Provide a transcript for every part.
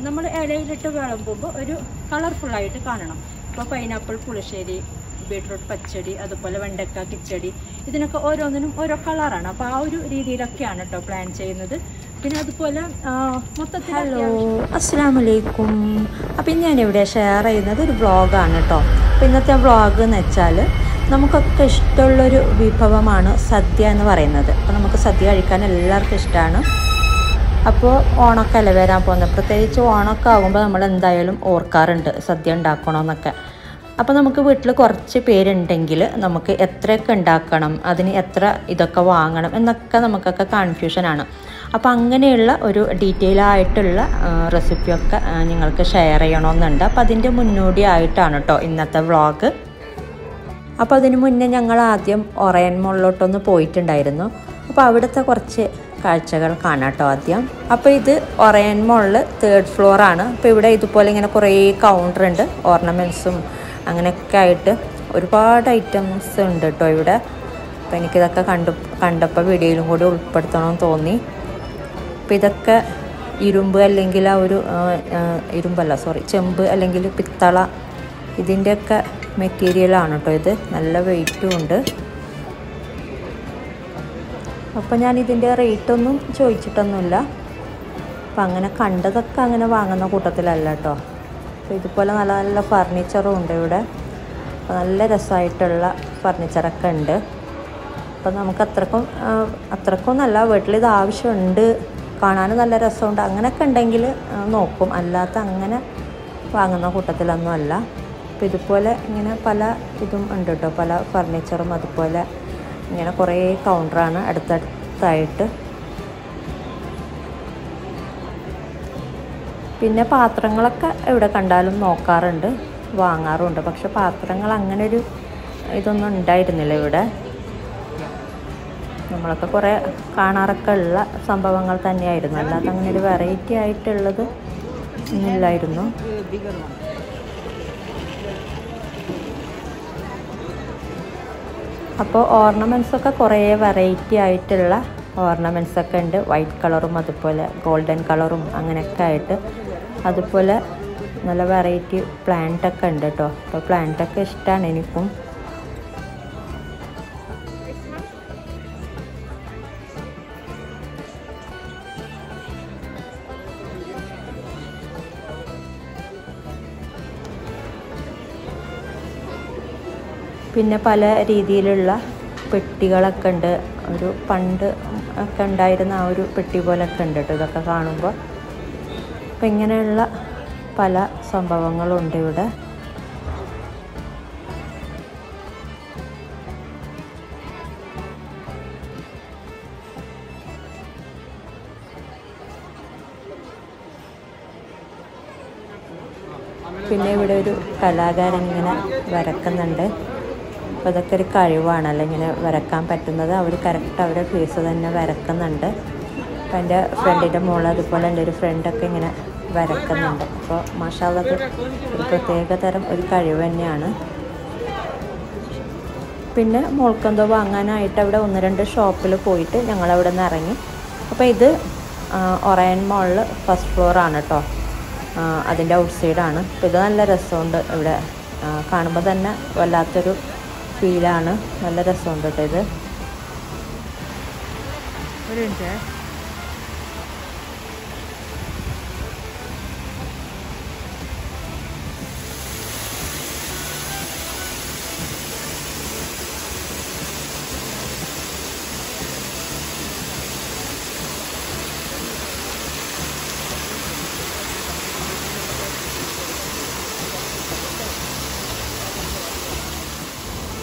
നമ്മൾ ഇലയിലിട്ട് വിളമ്പുമ്പോൾ ഒരു കളർഫുള്ളായിട്ട് കാണണം. ഇപ്പോൾ പൈനാപ്പിൾ പുളിശ്ശേരി, ബീട്രൂട്ട് പച്ചടി, അതുപോലെ വെണ്ടക്ക കിച്ചടി, ഇതിനൊക്കെ ഓരോന്നിനും ഓരോ കളറാണ്. അപ്പോൾ ആ ഒരു രീതിയിലൊക്കെയാണ് കേട്ടോ പ്ലാൻ ചെയ്യുന്നത്. പിന്നെ അതുപോലെ മൊത്തത്തിൽ ഹലോ അസ്സലാമു അലൈക്കും. അപ്പം ഞാനിവിടെ ഷെയർ ചെയ്യുന്നത് ഒരു വ്ളോഗാണ് കേട്ടോ. അപ്പോൾ ഇന്നത്തെ വ്ളോഗ് എന്ന് വെച്ചാൽ നമുക്കൊക്കെ ഇഷ്ടമുള്ളൊരു വിഭവമാണ് സദ്യ എന്ന് പറയുന്നത്. അപ്പോൾ നമുക്ക് സദ്യ കഴിക്കാൻ എല്ലാവർക്കും ഇഷ്ടമാണ്. അപ്പോൾ ഓണമൊക്കെ അല്ലേ വരാൻ പോകുന്നത്. പ്രത്യേകിച്ച് ഓണമൊക്കെ ആകുമ്പോൾ നമ്മൾ എന്തായാലും ഓർക്കാറുണ്ട് സദ്യ ഉണ്ടാക്കണമെന്നൊക്കെ. അപ്പോൾ നമുക്ക് വീട്ടിൽ കുറച്ച് പേരുണ്ടെങ്കിൽ നമുക്ക് എത്രയൊക്കെ ഉണ്ടാക്കണം, അതിന് എത്ര ഇതൊക്കെ വാങ്ങണം എന്നൊക്കെ നമുക്കൊക്കെ കൺഫ്യൂഷനാണ്. അപ്പോൾ അങ്ങനെയുള്ള ഒരു ഡീറ്റെയിൽ ആയിട്ടുള്ള റെസിപ്പിയൊക്കെ നിങ്ങൾക്ക് ഷെയർ ചെയ്യണമെന്നുണ്ട്. അപ്പോൾ അതിൻ്റെ മുന്നോടിയായിട്ടാണ് കേട്ടോ ഇന്നത്തെ വ്ളോഗ്. അപ്പോൾ അതിന് മുന്നേ ഞങ്ങൾ ആദ്യം ഒറയൻ മോളിലോട്ടൊന്ന് പോയിട്ടുണ്ടായിരുന്നു. അപ്പോൾ അവിടുത്തെ കുറച്ച് കാഴ്ചകൾ കാണാം കേട്ടോ ആദ്യം. അപ്പോൾ ഇത് ഒറയൻ മോളിൽ 3rd ഫ്ലോറാണ്. അപ്പോൾ ഇവിടെ ഇതുപോലെ ഇങ്ങനെ കുറേ കൗണ്ടർ ഉണ്ട്, ഓർണമെൻറ്റ്സും അങ്ങനെയൊക്കെ ആയിട്ട് ഒരുപാട് ഐറ്റംസ് ഉണ്ട് കേട്ടോ ഇവിടെ. അപ്പോൾ എനിക്കിതൊക്കെ കണ്ടപ്പോൾ വീഡിയോയിലും കൂടി ഉൾപ്പെടുത്തണമെന്ന് തോന്നി. അപ്പോൾ ഇതൊക്കെ ഇരുമ്പ് അല്ലെങ്കിൽ ആ ഒരു ചെമ്പ് അല്ലെങ്കിൽ പിത്തള ഇതിൻ്റെയൊക്കെ മെറ്റീരിയലാണ് കേട്ടോ. ഇത് നല്ല വെയിറ്റും ഉണ്ട്. അപ്പോൾ ഞാൻ ഇതിൻ്റെ റേറ്റൊന്നും ചോദിച്ചിട്ടൊന്നുമില്ല. അപ്പോൾ അങ്ങനെ കണ്ടതൊക്കെ അങ്ങനെ വാങ്ങുന്ന കൂട്ടത്തിലല്ല കേട്ടോ. അപ്പോൾ ഇതുപോലെ നല്ല നല്ല ഫർണിച്ചറും ഉണ്ട് ഇവിടെ. അപ്പോൾ നല്ല രസമായിട്ടുള്ള ഫർണിച്ചറൊക്കെ ഉണ്ട്. അപ്പോൾ നമുക്ക് അത്രക്കും നല്ല വീട്ടിലിത് ആവശ്യമുണ്ട്, കാണാനും നല്ല രസമുണ്ട് അങ്ങനെയൊക്കെ ഉണ്ടെങ്കിൽ നോക്കും. അല്ലാത്ത അങ്ങനെ വാങ്ങുന്ന കൂട്ടത്തിലൊന്നും അല്ല. അപ്പോൾ ഇതുപോലെ ഇങ്ങനെ പല ഇതും ഉണ്ട് കേട്ടോ, പല ഫർണിച്ചറും. അതുപോലെ ഇങ്ങനെ കുറേ കൗണ്ടറാണ് അടുത്തടുത്തായിട്ട്. പിന്നെ പാത്രങ്ങളൊക്കെ എവിടെ കണ്ടാലും നോക്കാറുണ്ട്, വാങ്ങാറുണ്ട്. പക്ഷെ പാത്രങ്ങൾ അങ്ങനെ ഒരു ഇതൊന്നും ഉണ്ടായിരുന്നില്ല ഇവിടെ. നമ്മളൊക്കെ കുറേ കാണാറൊക്കെ ഉള്ള സംഭവങ്ങൾ തന്നെയായിരുന്നു, അല്ലാതെ അങ്ങനെ ഒരു വെറൈറ്റി ആയിട്ടുള്ളത് ഒന്നുമില്ലായിരുന്നു. അപ്പോൾ ഓർണമെൻറ്റ്സൊക്കെ കുറേ വെറൈറ്റി ആയിട്ടുള്ള ഓർണമെൻറ്റ്സൊക്കെ ഉണ്ട്. വൈറ്റ് കളറും അതുപോലെ ഗോൾഡൻ കളറും അങ്ങനെയൊക്കെ ആയിട്ട്. അതുപോലെ നല്ല വെറൈറ്റി പ്ലാന്റൊക്കെ ഉണ്ട് കേട്ടോ. അപ്പോൾ പ്ലാന്റൊക്കെ ഇഷ്ടമാണ് എനിക്കും. പിന്നെ പല രീതിയിലുള്ള പെട്ടികളൊക്കെ ഉണ്ട്. ഒരു പണ്ട് ഒക്കെ ഉണ്ടായിരുന്ന ആ ഒരു പെട്ടി പോലൊക്കെ ഉണ്ട് കേട്ടോ ഇതൊക്കെ കാണുമ്പോൾ. അപ്പം ഇങ്ങനെയുള്ള പല സംഭവങ്ങളുണ്ട് ഇവിടെ. പിന്നെ ഇവിടെ ഒരു കലാകാരൻ ഇങ്ങനെ വരക്കുന്നുണ്ട്. അപ്പോൾ ഇതൊക്കെ ഒരു കഴിവാണല്ലോ ഇങ്ങനെ വരക്കാൻ പറ്റുന്നത്. അവർ കറക്റ്റ് അവരുടെ ഫേസ് തന്നെ വരക്കുന്നുണ്ട്. അപ്പോൾ എൻ്റെ ഫ്രണ്ടിൻ്റെ മോൾ അതുപോലെ എൻ്റെ ഒരു ഫ്രണ്ടൊക്കെ ഇങ്ങനെ വരക്കുന്നുണ്ട്. അപ്പോൾ മാഷാ അല്ലാഹ് ഒരു പ്രത്യേക തരം ഒരു കഴിവ് തന്നെയാണ്. പിന്നെ മോൾക്കെന്തോ വാങ്ങാനായിട്ട് അവിടെ 1-2 ഷോപ്പിൽ പോയിട്ട് ഞങ്ങളവിടെ നിന്ന് ഇറങ്ങി. അപ്പോൾ ഇത് ഒറയൻ മോളിൽ 1st ഫ്ലോറാണ് കേട്ടോ. അതിൻ്റെ ഔട്ട് സൈഡാണ്. അപ്പോൾ ഇത് നല്ല രസമുണ്ട് ഇവിടെ കാണുമ്പോൾ തന്നെ വല്ലാത്തൊരു ഫീലാണ്. നല്ല രസമുണ്ട് കേട്ടോ ഇത്. ഒരു മിനിറ്റ്.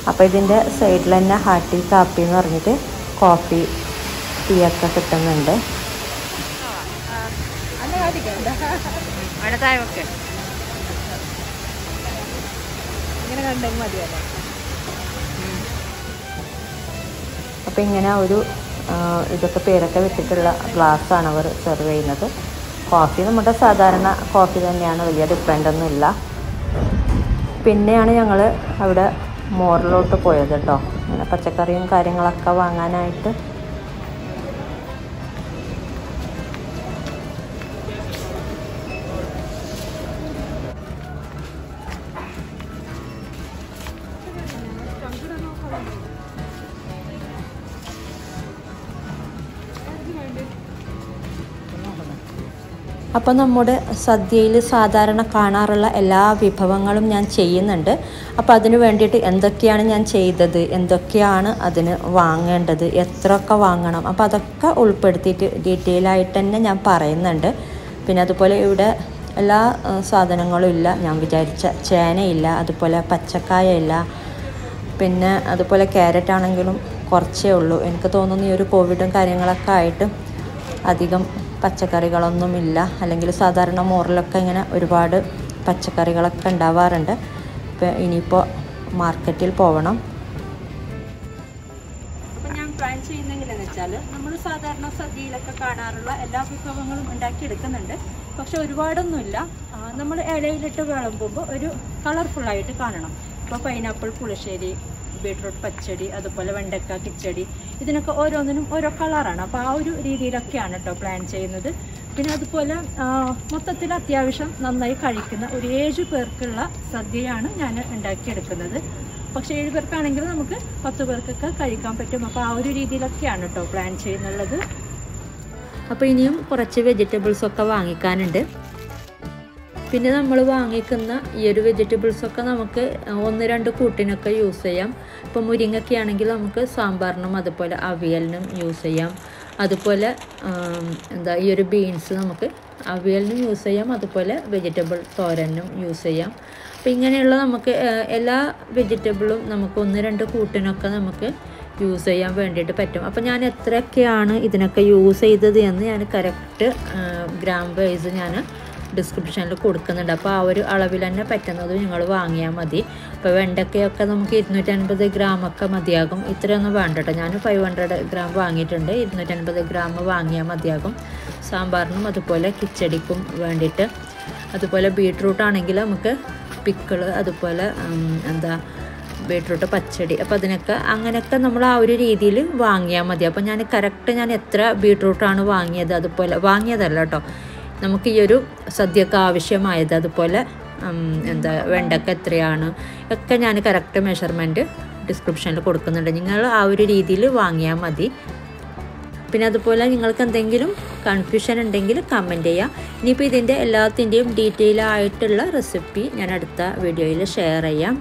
അപ്പോൾ ഇതിൻ്റെ സൈഡിൽ തന്നെ ഹാർട്ടി കാപ്പി എന്ന് പറഞ്ഞിട്ട് കോഫി ടീ ഒക്കെ കിട്ടുന്നുണ്ട്. അപ്പോൾ ഇങ്ങനെ ഒരു ഇതൊക്കെ പേരൊക്കെ വെച്ചിട്ടുള്ള ഗ്ലാസ്സാണ് അവർ സെർവ് ചെയ്യുന്നത്. കോഫി നമ്മുടെ സാധാരണ കോഫി തന്നെയാണ്, വലിയ ഡിഫറൻ്റ് ഒന്നുമില്ല. പിന്നെയാണ് ഞങ്ങൾ അവിടെ മോറിലോട്ട് പോയത് കേട്ടോ, അങ്ങനെ പച്ചക്കറിയും കാര്യങ്ങളൊക്കെ വാങ്ങാനായിട്ട്. അപ്പോൾ നമ്മുടെ സദ്യയിൽ സാധാരണ കാണാറുള്ള എല്ലാ വിഭവങ്ങളും ഞാൻ ചെയ്യുന്നുണ്ട്. അപ്പോൾ അതിന് വേണ്ടിയിട്ട് എന്തൊക്കെയാണ് ഞാൻ ചെയ്തത്, എന്തൊക്കെയാണ് അതിന് വാങ്ങേണ്ടത്, എത്രയൊക്കെ വാങ്ങണം, അപ്പോൾ അതൊക്കെ ഉൾപ്പെടുത്തിയിട്ട് ഡീറ്റെയിൽ ആയിട്ട് തന്നെ ഞാൻ പറയുന്നുണ്ട്. പിന്നെ അതുപോലെ ഇവിടെ എല്ലാ സാധനങ്ങളും ഇല്ല. ഞാൻ വിചാരിച്ച ചേനയില്ല, അതുപോലെ പച്ചക്കായ ഇല്ല, പിന്നെ അതുപോലെ ക്യാരറ്റ് ആണെങ്കിലും കുറച്ചേ ഉള്ളൂ. എനിക്ക് തോന്നുന്നു ഈ ഒരു കോവിഡും കാര്യങ്ങളൊക്കെ ആയിട്ട് അധികം പച്ചക്കറികളൊന്നുമില്ല. അല്ലെങ്കിൽ സാധാരണ മോറിലൊക്കെ ഇങ്ങനെ ഒരുപാട് പച്ചക്കറികളൊക്കെ ഉണ്ടാവാറുണ്ട്. ഇപ്പം ഇനിയിപ്പോൾ മാർക്കറ്റിൽ പോകണം. അപ്പം ഞാൻ പ്ലാൻ ചെയ്യുന്നെങ്കിലെന്ന് വെച്ചാൽ നമ്മൾ സാധാരണ സദ്യയിലൊക്കെ കാണാറുള്ള എല്ലാ വിഭവങ്ങളും ഉണ്ടാക്കിയെടുക്കുന്നുണ്ട്. പക്ഷെ ഒരുപാടൊന്നുമില്ല. നമ്മൾ ഇലയിലിട്ട് വിളമ്പുമ്പോൾ ഒരു കളർഫുള്ളായിട്ട് കാണണം. ഇപ്പോൾ പൈനാപ്പിൾ പുളിശ്ശേരി, ബീട്രൂട്ട് പച്ചടി, അതുപോലെ വെണ്ടക്ക കിച്ചടി, ഇതിനൊക്കെ ഓരോന്നിനും ഓരോ കളറാണ്. അപ്പോൾ ആ ഒരു രീതിയിലൊക്കെയാണ് കേട്ടോ പ്ലാൻ ചെയ്യുന്നത്. പിന്നെ അതുപോലെ മൊത്തത്തിൽ അത്യാവശ്യം നന്നായി കഴിക്കുന്ന ഒരു 7 പേർക്കുള്ള സദ്യയാണ് ഞാൻ ഉണ്ടാക്കിയെടുക്കുന്നത്. പക്ഷേ 7 പേർക്കാണെങ്കിൽ നമുക്ക് 10 പേർക്കൊക്കെ കഴിക്കാൻ പറ്റും. അപ്പോൾ ആ ഒരു രീതിയിലൊക്കെയാണ് കേട്ടോ പ്ലാൻ ചെയ്യുന്നുള്ളത്. അപ്പോൾ ഇനിയും കുറച്ച് വെജിറ്റബിൾസൊക്കെ വാങ്ങിക്കാനുണ്ട്. പിന്നെ നമ്മൾ വാങ്ങിക്കുന്ന ഈ ഒരു വെജിറ്റബിൾസൊക്കെ നമുക്ക് 1-2 കൂട്ടിനൊക്കെ യൂസ് ചെയ്യാം. ഇപ്പോൾ മുരിങ്ങയ്ക്ക ആണെങ്കിൽ നമുക്ക് സാമ്പാറിനും അതുപോലെ അവിയലിനും യൂസ് ചെയ്യാം. അതുപോലെ ഈ ഒരു ബീൻസ് നമുക്ക് അവിയലിനും യൂസ് ചെയ്യാം, അതുപോലെ വെജിറ്റബിൾ തോരനും യൂസ് ചെയ്യാം. അപ്പോൾ ഇങ്ങനെയുള്ള നമുക്ക് എല്ലാ വെജിറ്റബിളും നമുക്ക് 1-2 കൂട്ടിനൊക്കെ നമുക്ക് യൂസ് ചെയ്യാൻ വേണ്ടിയിട്ട് പറ്റും. അപ്പോൾ ഞാൻ എത്രയൊക്കെയാണ് ഇതിനൊക്കെ യൂസ് ചെയ്തത് എന്ന് ഞാൻ കറക്റ്റ് ഗ്രാം വൈസ് ഞാൻ ഡിസ്ക്രിപ്ഷനിൽ കൊടുക്കുന്നുണ്ട്. അപ്പോൾ ആ ഒരു അളവിൽ തന്നെ പറ്റുന്നത് നിങ്ങൾ വാങ്ങിയാൽ മതി. ഇപ്പോൾ വെണ്ടക്കയൊക്കെ നമുക്ക് 250 ഗ്രാമൊക്കെ മതിയാകും. ഇത്രയൊന്നും വേണ്ട കേട്ടോ. ഞാൻ 500 ഗ്രാം വാങ്ങിയിട്ടുണ്ട്. 250 ഗ്രാം വാങ്ങിയാൽ മതിയാകും സാമ്പാറിനും അതുപോലെ കിച്ചടിക്കും വേണ്ടിയിട്ട്. അതുപോലെ ബീട്രൂട്ട് ആണെങ്കിൽ നമുക്ക് പിക്കിള്, അതുപോലെ ബീട്രൂട്ട് പച്ചടി, അപ്പോൾ അതിനൊക്കെ അങ്ങനെയൊക്കെ നമ്മൾ ആ ഒരു രീതിയിൽ വാങ്ങിയാൽ മതി. അപ്പോൾ ഞാൻ കറക്റ്റ് ഞാൻ എത്ര ബീട്രൂട്ടാണ് വാങ്ങിയത്, അതുപോലെ വാങ്ങിയതല്ല കേട്ടോ, നമുക്ക് ഈ ഒരു സദ്യക്ക് ആവശ്യമായത്, അതുപോലെ വെണ്ടക്ക എത്രയാണ് ഒക്കെ ഞാൻ കറക്റ്റ് മെഷർമെൻറ്റ് ഡിസ്ക്രിപ്ഷനിൽ കൊടുക്കുന്നുണ്ട്. നിങ്ങൾ ആ ഒരു രീതിയിൽ വാങ്ങിയാൽ മതി. പിന്നെ അതുപോലെ നിങ്ങൾക്ക് എന്തെങ്കിലും കൺഫ്യൂഷൻ ഉണ്ടെങ്കിൽ കമൻറ്റ് ചെയ്യാം. ഇനിയിപ്പോൾ ഇതിൻ്റെ എല്ലാത്തിൻ്റെയും ഡീറ്റെയിൽ ആയിട്ടുള്ള റെസിപ്പി ഞാൻ അടുത്ത വീഡിയോയിൽ ഷെയർ ചെയ്യാം.